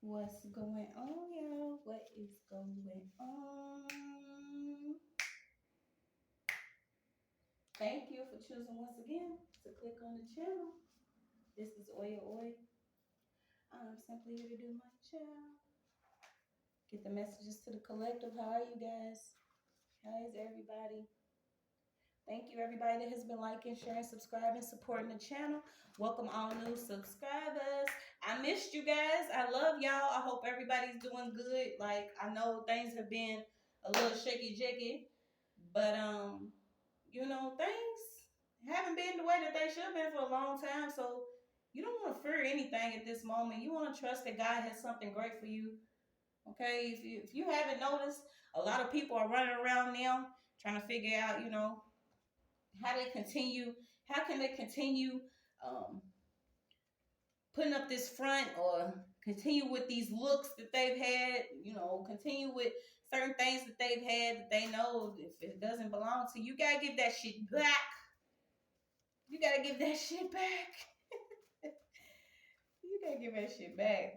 What's going on, y'all? What is going on? Thank you for choosing once again to click on the channel. This is OYAOY. I'm simply here to do my job. Get the messages to the collective. How are you guys? How is everybody? Thank you, everybody that has been liking, sharing, subscribing, supporting the channel. Welcome all new subscribers. I missed you guys. I love y'all. I hope everybody's doing good. Like, I know things have been a little shaky jiggy, but things haven't been the way that they should have been for a long time. So you don't want to fear anything at this moment. You want to trust that God has something great for you. Okay, if you haven't noticed, a lot of people are running around now trying to figure out, how they continue, how can they continue um, putting up this front or continue with these looks that they've had, continue with certain things that they've had that they know if it doesn't belong to you, gotta give that shit back. You gotta give that shit back. You gotta give that shit back.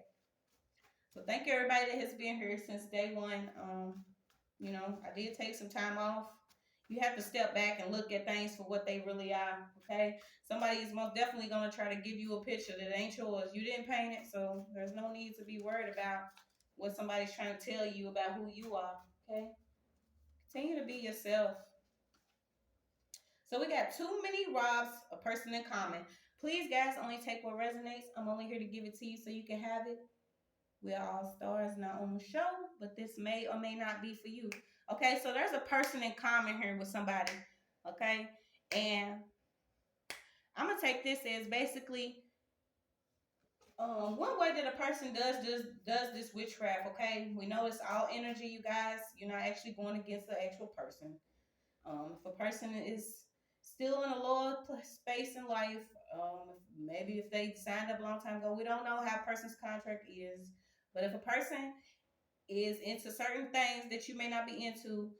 So thank you everybody that has been here since day one. I did take some time off. You have to step back and look at things for what they really are. Okay, somebody is most definitely gonna try to give you a picture that ain't yours. You didn't paint it, so there's no need to be worried about what somebody's trying to tell you about who you are. Okay, continue to be yourself. So we got too many Robs, a person in common. Please, guys, only take what resonates. I'm only here to give it to you so you can have it. We are all stars in our own show, but this may or may not be for you. Okay, so there's a person in common here with somebody. Okay, and I'm gonna take this as basically one way that a person does this witchcraft. Okay, we know it's all energy, you guys. You're not actually going against the actual person. If a person is still in a lower space in life, maybe if they signed up a long time ago, we don't know how a person's contract is. But if a person is into certain things that you may not be into,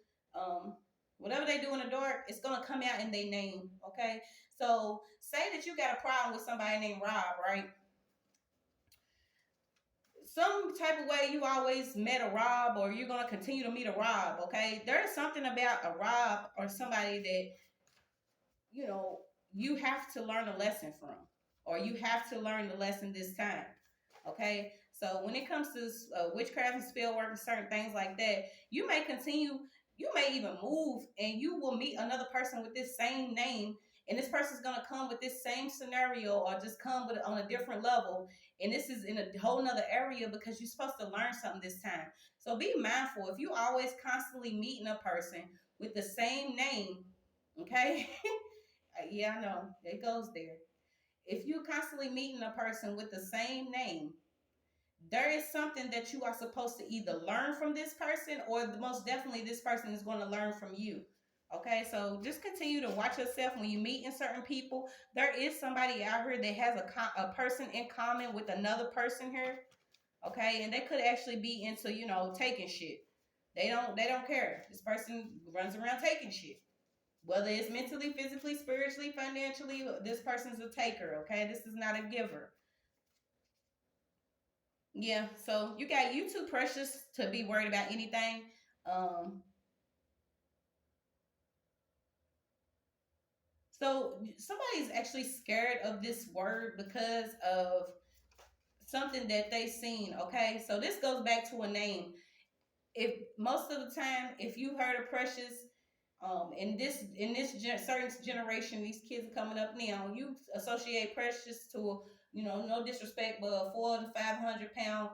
whatever they do in the dark, it's gonna come out in their name. Okay, so say that you got a problem with somebody named Rob, right? Some type of way you always met a Rob, or you're gonna continue to meet a Rob. Okay, there's something about a Rob or somebody that you have to learn a lesson from, or you have to learn the lesson this time. Okay, so when it comes to witchcraft and spell work and certain things like that, you may continue, you may even move, and you will meet another person with this same name, and this person's gonna come with this same scenario, or just come with it on a different level, and this is in a whole nother area because you're supposed to learn something this time. So be mindful if you always constantly meeting a person with the same name. Okay. Yeah, I know it goes there. If you're constantly meeting a person with the same name, there is something that you are supposed to either learn from this person, or most definitely this person is going to learn from you. Okay, so just continue to watch yourself when you meet in certain people. There is somebody out here that has a person in common with another person here. Okay, and they could actually be into taking shit. They don't care. This person runs around taking shit. Whether it's mentally, physically, spiritually, financially, this person's a taker, okay? This is not a giver. Yeah, so you too precious to be worried about anything. So somebody's actually scared of this word because of something that they seen, okay? So this goes back to a name. If most of the time, if you heard of Precious, certain generation, these kids are coming up now, you associate Precious to no disrespect, but a 400 to 500 pound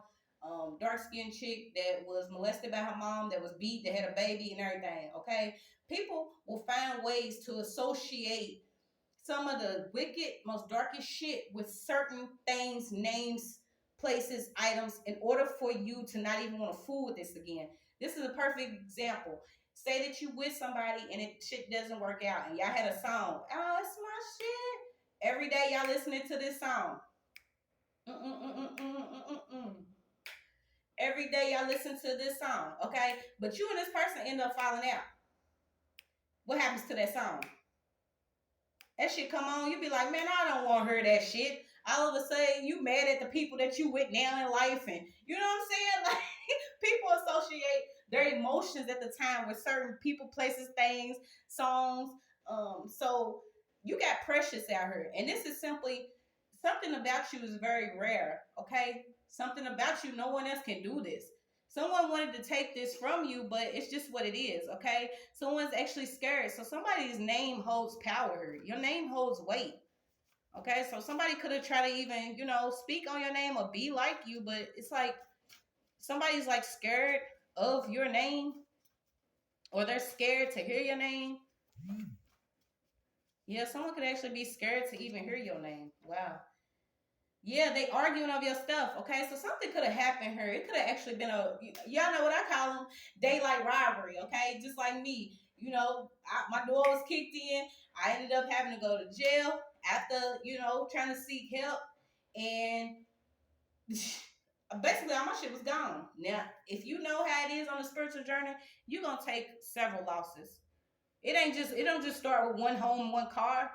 dark skinned chick that was molested by her mom, that was beat, that had a baby and everything. Okay, people will find ways to associate some of the wicked, most darkest shit with certain things, names, places, items, in order for you to not even want to fool with this again. This is a perfect example. Say that you with somebody and it shit doesn't work out, and y'all had a song. Oh, it's my shit. Every day y'all listening to this song. Every day y'all listen to this song, okay? But you and this person end up falling out. What happens to that song? That shit come on, you be like, man, I don't want to hear that shit. all of a sudden you mad at the people that you with now in life, and you know what I'm saying? Like people associate their emotions at the time with certain people, places, things, songs. So you got precious out here, and this is simply something about you is very rare. Okay, something about you, no one else can do this. Someone wanted to take this from you, but it's just what it is. Okay, someone's actually scared. So somebody's name holds power. Your name holds weight. Okay, so somebody could have tried to even, speak on your name or be like you, but it's like somebody's like scared of your name, or they're scared to hear your name. Yeah, someone could actually be scared to even hear your name. Wow. Yeah, they arguing over your stuff. Okay, so something could have happened here. It could have actually been y'all know what I call them, daylight robbery. Okay, just like me. My door was kicked in. I ended up having to go to jail after trying to seek help, and basically all my shit was gone. Now, if you know how it is on a spiritual journey, you're gonna take several losses. It don't just start with one home, one car.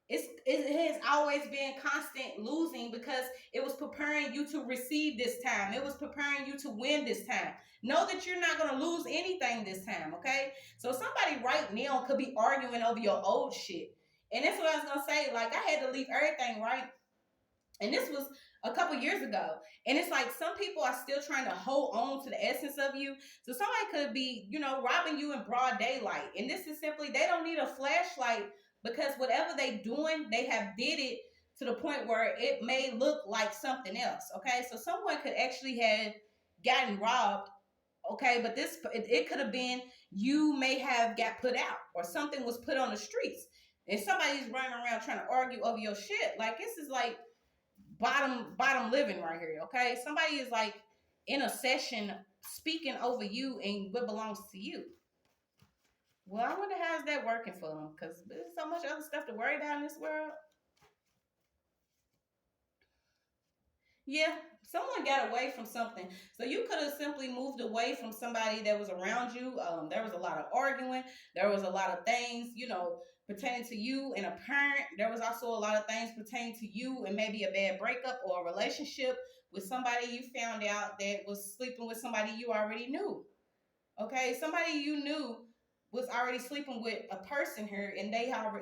It has always been constant losing, because it was preparing you to receive this time. It was preparing you to win this time. Know that you're not going to lose anything this time, okay? So somebody right now could be arguing over your old shit. And that's what I was going to say. Like, I had to leave everything, right? And this was a couple years ago. And it's like some people are still trying to hold on to the essence of you. So somebody could be, robbing you in broad daylight. And this is simply, they don't need a flashlight, because whatever they doing, they have did it to the point where it may look like something else. Okay. So someone could actually have gotten robbed. Okay. But it could have been, you may have got put out, or something was put on the streets, and somebody's running around trying to argue over your shit. Like, this is like bottom living right here. Okay, somebody is like in a session speaking over you and what belongs to you. Well, I wonder how's that working for them, because there's so much other stuff to worry about in this world. Yeah, someone got away from something. So you could have simply moved away from somebody that was around you. There was a lot of arguing. There was a lot of things, pertaining to you and a parent. There was also a lot of things pertaining to you and maybe a bad breakup or a relationship with somebody you found out that was sleeping with somebody you already knew. Okay, somebody you knew was already sleeping with a person here, and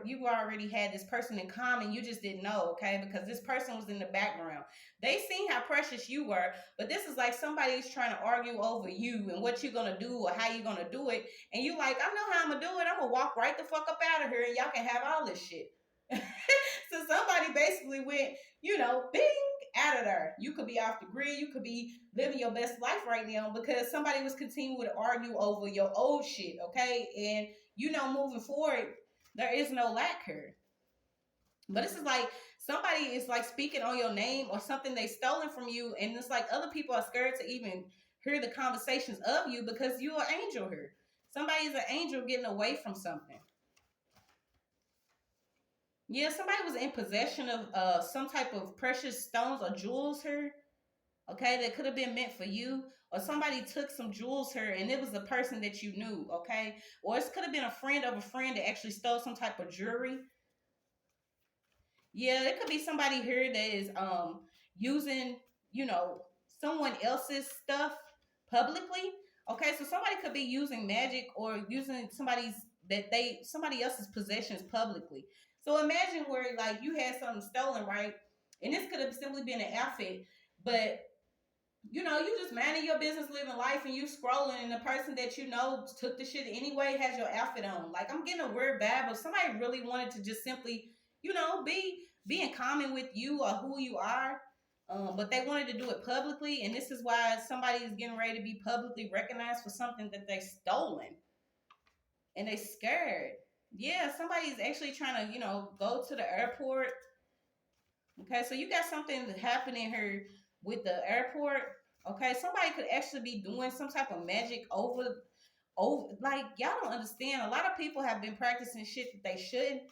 you already had this person in common. You just didn't know, okay, because this person was in the background. They seen how precious you were, but this is like somebody's trying to argue over you and what you're gonna do or how you're gonna do it, and you like, I know how I'm gonna do it. I'm gonna walk right the fuck up out of here, and y'all can have all this shit. So somebody basically went, bing, out of there. You could be off the grid. You could be living your best life right now, because somebody was continuing to argue over your old shit, okay? And moving forward, there is no lack here. But this is like somebody is like speaking on your name or something they stolen from you, and it's like other people are scared to even hear the conversations of you, because you're an angel here. Somebody is an angel getting away from something. Yeah, somebody was in possession of some type of precious stones or jewels here. Okay, that could have been meant for you, or somebody took some jewels here and it was a person that you knew. Okay, or it could have been a friend of a friend that actually stole some type of jewelry. Yeah, it could be somebody here that is using, someone else's stuff publicly. Okay, so somebody could be using magic or using somebody else's possessions publicly. So imagine where like you had something stolen, right? And this could have simply been an outfit, but you just minding your business, living life, and you scrolling, and the person that took the shit anyway has your outfit on. Like, I'm getting a weird vibe of somebody really wanted to just simply, be in common with you or who you are. But they wanted to do it publicly, and this is why somebody is getting ready to be publicly recognized for something that they stolen, and they scared. Yeah, somebody's actually trying to, go to the airport. Okay, so you got something happening here with the airport. Okay, somebody could actually be doing some type of magic over, like, y'all don't understand. A lot of people have been practicing shit that they shouldn't.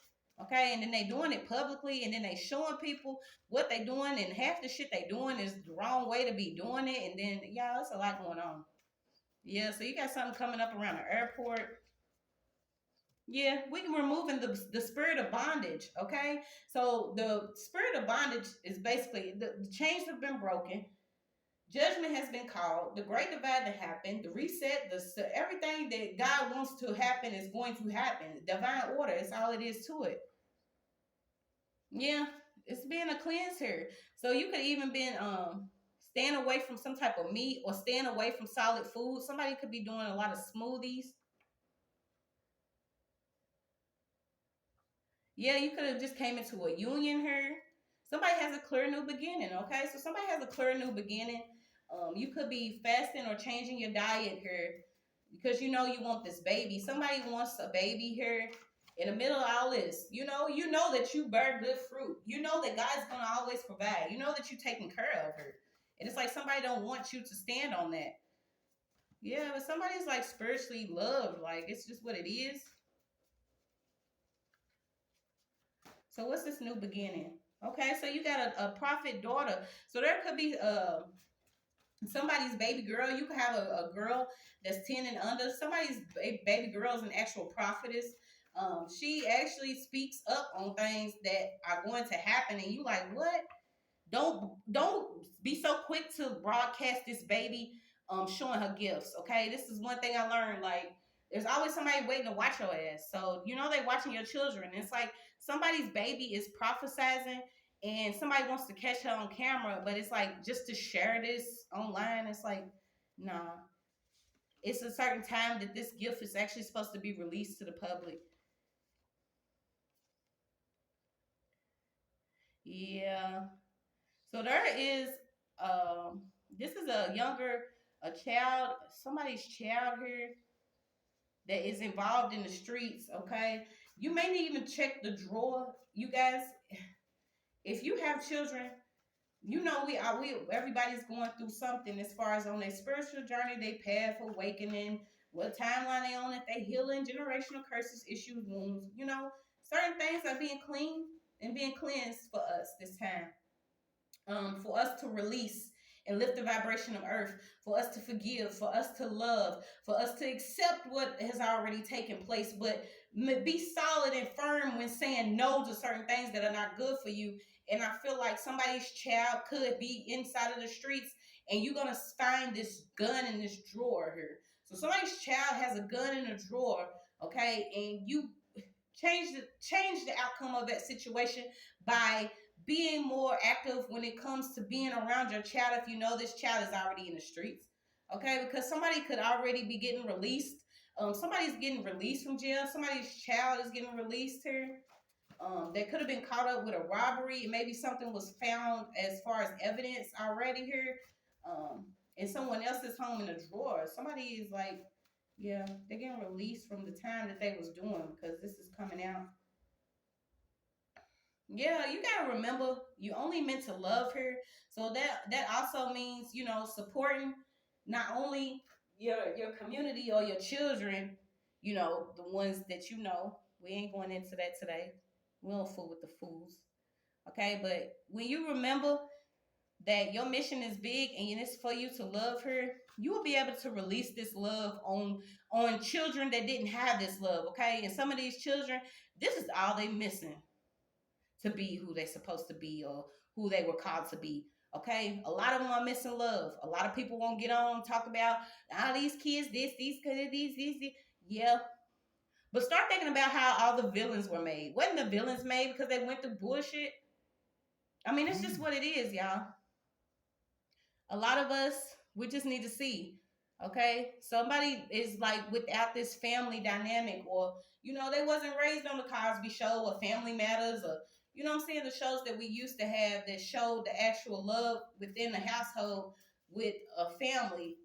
Okay, and then they doing it publicly, and then they showing people what they doing, and half the shit they doing is the wrong way to be doing it. And then, y'all, it's a lot going on. Yeah, so you got something coming up around the airport. Yeah, we can removing the spirit of bondage. Okay, so the spirit of bondage is basically the chains have been broken. Judgment has been called. The great divide that happened. The reset. Everything that God wants to happen is going to happen. Divine order is all it is to it. Yeah, it's being a cleanser. So you could even been staying away from some type of meat or staying away from solid food. Somebody could be doing a lot of smoothies. Yeah, you could have just came into a union here. Somebody has a clear new beginning, okay? So somebody has a clear new beginning. You could be fasting or changing your diet here because you know you want this baby. Somebody wants a baby here in the middle of all this. You know that you bear good fruit. You know that God's gonna always provide. You know that you're taking care of her. And it's like somebody don't want you to stand on that. Yeah, but somebody's like spiritually loved. Like it's just what it is. So what's this new beginning? Okay, so you got a prophet daughter. So there could be somebody's baby girl. You could have a girl that's 10 and under. Somebody's baby girl is an actual prophetess. She actually speaks up on things that are going to happen, and you like, what? Don't be so quick to broadcast this baby showing her gifts. Okay, this is one thing I learned. Like, there's always somebody waiting to watch your ass. So you know they watching your children. It's like somebody's baby is prophesizing and somebody wants to catch her on camera, but it's like just to share this online. It's like, nah. It's a certain time that this gift is actually supposed to be released to the public. Yeah. So there is this is a child, somebody's child here that is involved in the streets, okay? You may need even check the drawer. You guys, if you have children, you know we everybody's going through something as far as on their spiritual journey, their path awakening, what timeline they on, if they healing generational curses, issues, wounds, certain things are being cleaned and being cleansed for us this time. For us to release and lift the vibration of earth, for us to forgive, for us to love, for us to accept what has already taken place, but be solid and firm when saying no to certain things that are not good for you. And I feel like somebody's child could be inside of the streets, and you're gonna find this gun in this drawer here. So somebody's child has a gun in a drawer, okay, and you change the outcome of that situation by being more active when it comes to being around your child if you know this child is already in the streets. Okay, because somebody could already be getting released. Somebody's getting released from jail. Somebody's child is getting released here. They could have been caught up with a robbery. Maybe something was found as far as evidence already here. In someone else's home in a drawer. Somebody is like, yeah, they're getting released from the time that they was doing because this is coming out. Yeah, you gotta remember you only meant to love her. So that also means, supporting not only your community or your children, the ones that you know. We ain't going into that today. We don't fool with the fools. Okay, but when you remember that your mission is big and it's for you to love her, you will be able to release this love on children that didn't have this love. Okay, and some of these children, this is all they missing to be who they're supposed to be or who they were called to be. Okay, a lot of them are missing love. A lot of people won't get on and talk about all these kids, these kids, these. Yeah, but start thinking about how all the villains were made. Wasn't the villains made because they went through bullshit? I mean, it's just what it is, y'all. A lot of us, we just need to see. Okay, somebody is like without this family dynamic, or they wasn't raised on the Cosby Show or Family Matters, or what I'm saying, the shows that we used to have that showed the actual love within the household with a family,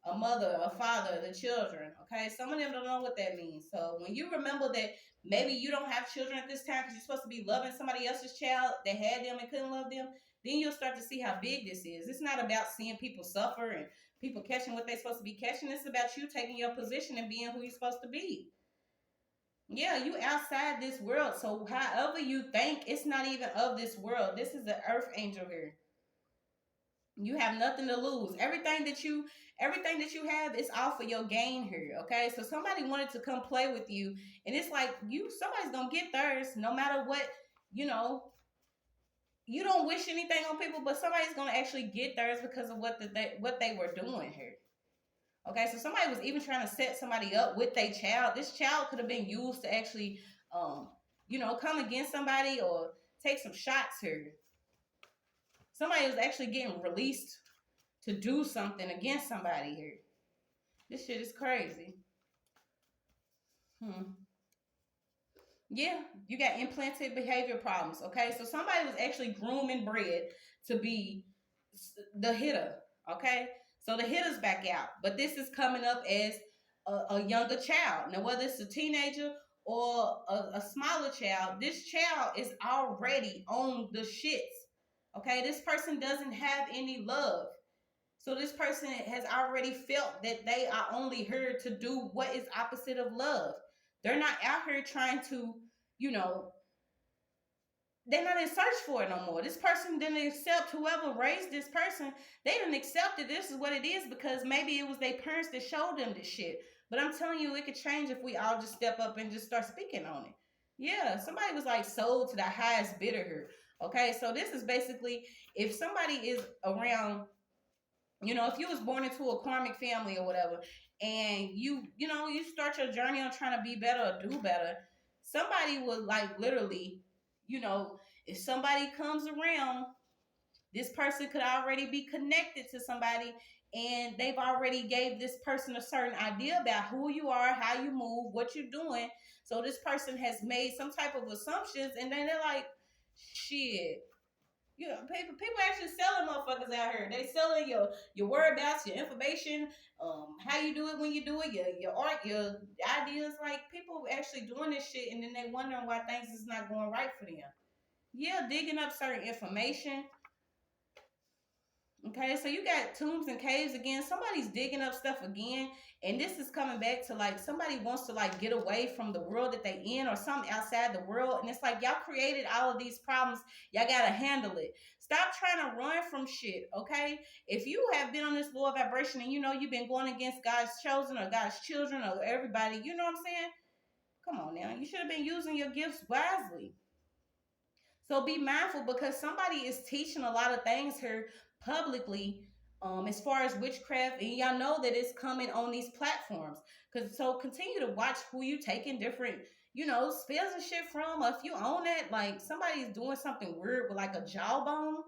a mother, a father, the children. Okay, some of them don't know what that means. So when you remember that maybe you don't have children at this time because you're supposed to be loving somebody else's child that had them and couldn't love them, then you'll start to see how big this is. It's not about seeing people suffer and people catching what they're supposed to be catching. It's about you taking your position and being who you're supposed to be. Yeah, you outside this world. So however you think, it's not even of this world. This is an earth angel here. You have nothing to lose. Everything that you have is all for your gain here. Okay. So somebody wanted to come play with you, and it's like somebody's gonna get theirs no matter what, you know. You don't wish anything on people, but somebody's gonna actually get theirs because of what they were doing here. Okay, so somebody was even trying to set somebody up with their child. This child could have been used to actually, come against somebody or take some shots here. Somebody was actually getting released to do something against somebody here. This shit is crazy. Yeah, you got implanted behavior problems. Okay, so somebody was actually groomed and bred to be the hitter. Okay, so the hitter's back out, but this is coming up as a younger child. Now, whether it's a teenager or a smaller child, this child is already on the shits. Okay, this person doesn't have any love. So this person has already felt that they are only here to do what is opposite of love. They're not out here trying to, they're not in search for it no more. This person didn't accept whoever raised this person. They didn't accept it. This is what it is because maybe it was their parents that showed them this shit. But I'm telling you, it could change if we all just step up and just start speaking on it. Yeah, somebody was like sold to the highest bidder here. Okay, so this is basically if somebody is around, if you was born into a karmic family or whatever, and you start your journey on trying to be better or do better, somebody will like literally, if somebody comes around, this person could already be connected to somebody and they've already gave this person a certain idea about who you are, how you move, what you're doing. So this person has made some type of assumptions and then they're like, shit. People actually selling motherfuckers out here. They selling your whereabouts, your information, how you do it when you do it, your art, your ideas. Like people actually doing this shit, and then they wondering why things is not going right for them. Yeah, digging up certain information. Okay, so you got tombs and caves again. Somebody's digging up stuff again, and this is coming back to like somebody wants to like get away from the world that they in or something outside the world, and it's like y'all created all of these problems. Y'all gotta handle it. Stop trying to run from shit. Okay, if you have been on this lower vibration and you've been going against God's chosen or God's children or everybody, you know what I'm saying? Come on now, you should have been using your gifts wisely. So be mindful because somebody is teaching a lot of things here publicly, as far as witchcraft, and y'all know that it's coming on these platforms. So continue to watch who you taking different, spells and shit from. Or if you own it, like somebody's doing something weird with like a jawbone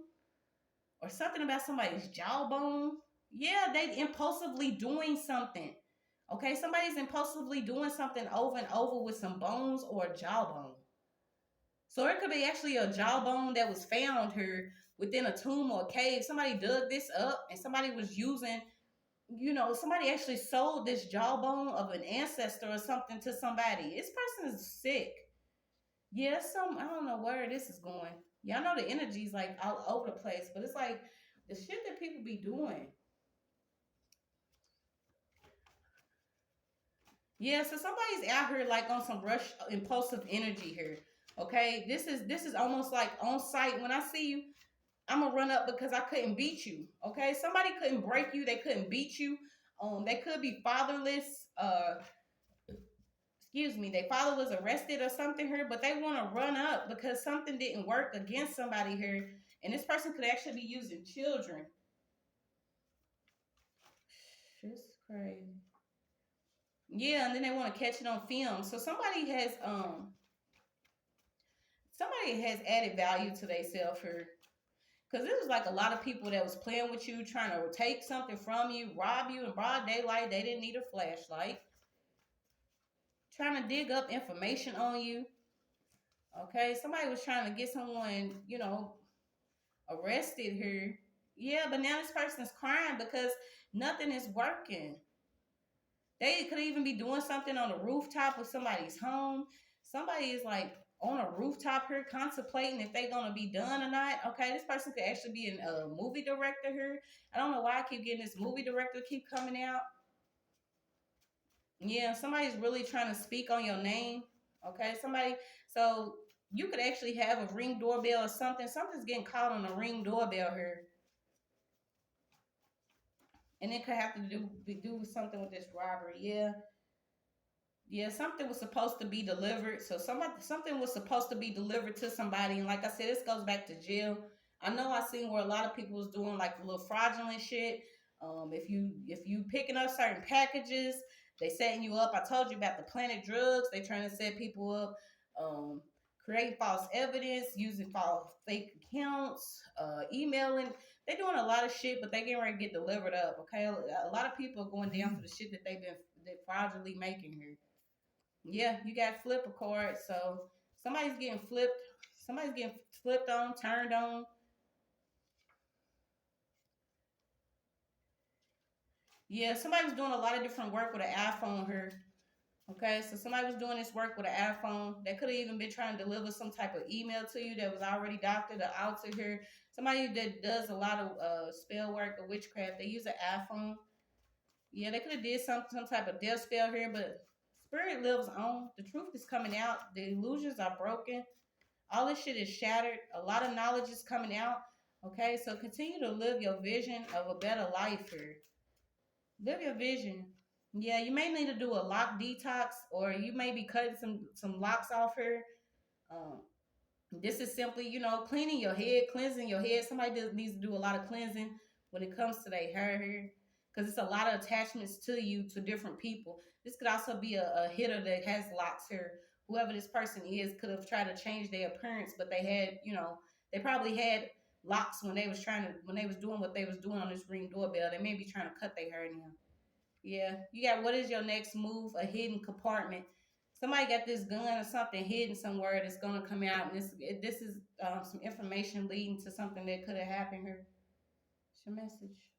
or something about somebody's jawbone. Yeah, they impulsively doing something. Okay, somebody's impulsively doing something over and over with some bones or a jawbone. So it could be actually a jawbone that was found here within a tomb or a cave. Somebody dug this up and somebody was using, somebody actually sold this jawbone of an ancestor or something to somebody. This person is sick. Yeah, I don't know where this is going. Y'all know the energy's like all over the place, but it's like the shit that people be doing. Yeah, so somebody's out here like on some rush impulsive energy here. Okay, this is almost like on site. When I see you, I'm gonna run up because I couldn't beat you. Okay, somebody couldn't break you. They couldn't beat you. They could be fatherless. Excuse me. Their father was arrested or something here, but they want to run up because something didn't work against somebody here, and this person could actually be using children. It's crazy. Yeah, and then they want to catch it on film. So somebody has added value to themselves here. Because it was like a lot of people that was playing with you, trying to take something from you, rob you in broad daylight. They didn't need a flashlight. Trying to dig up information on you. Okay, somebody was trying to get someone, arrested here. Yeah, but now this person's crying because nothing is working. They could even be doing something on the rooftop of somebody's home. Somebody is like on a rooftop here contemplating if they're going to be done or not. Okay, this person could actually be a movie director here. I don't know why I keep getting this movie director keep coming out. Yeah, somebody's really trying to speak on your name. Okay, so you could actually have a ring doorbell or something. Something's getting caught on a ring doorbell here. And it could have to do something with this robbery. Yeah, something was supposed to be delivered. So something was supposed to be delivered to somebody. And like I said, this goes back to jail. I know I seen where a lot of people was doing like a little fraudulent shit. If you picking up certain packages, they setting you up. I told you about the Planet Drugs. They trying to set people up, create false evidence, using false fake accounts, emailing. They doing a lot of shit, but they getting ready to get delivered up. Okay, a lot of people are going down for the shit that they fraudulently making here. Yeah, you got flip a card. So somebody's getting flipped. Somebody's getting flipped on, turned on. Yeah, somebody was doing a lot of different work with an iPhone here. Okay, so somebody was doing this work with an iPhone. They could have even been trying to deliver some type of email to you that was already doctored or out to here. Somebody that does a lot of spell work or witchcraft, they use an iPhone. Yeah, they could have did some type of death spell here, but spirit lives on. The truth is coming out. The illusions are broken. All this shit is shattered. A lot of knowledge is coming out. Okay, so continue to live your vision of a better life here. Live your vision. Yeah, you may need to do a lock detox, or you may be cutting some locks off here. Um, this is simply, cleaning your head, cleansing your head. Somebody needs to do a lot of cleansing when it comes to their hair here, because it's a lot of attachments to you, to different people. This could also be a hitter that has locks here. Whoever this person is could have tried to change their appearance, but they had, they probably had locks when they was doing what they was doing on this Ring doorbell. They may be trying to cut their hair now. Yeah, you got what is your next move? A hidden compartment. Somebody got this gun or something hidden somewhere that's gonna come out, and this is some information leading to something that could have happened here. What's your message?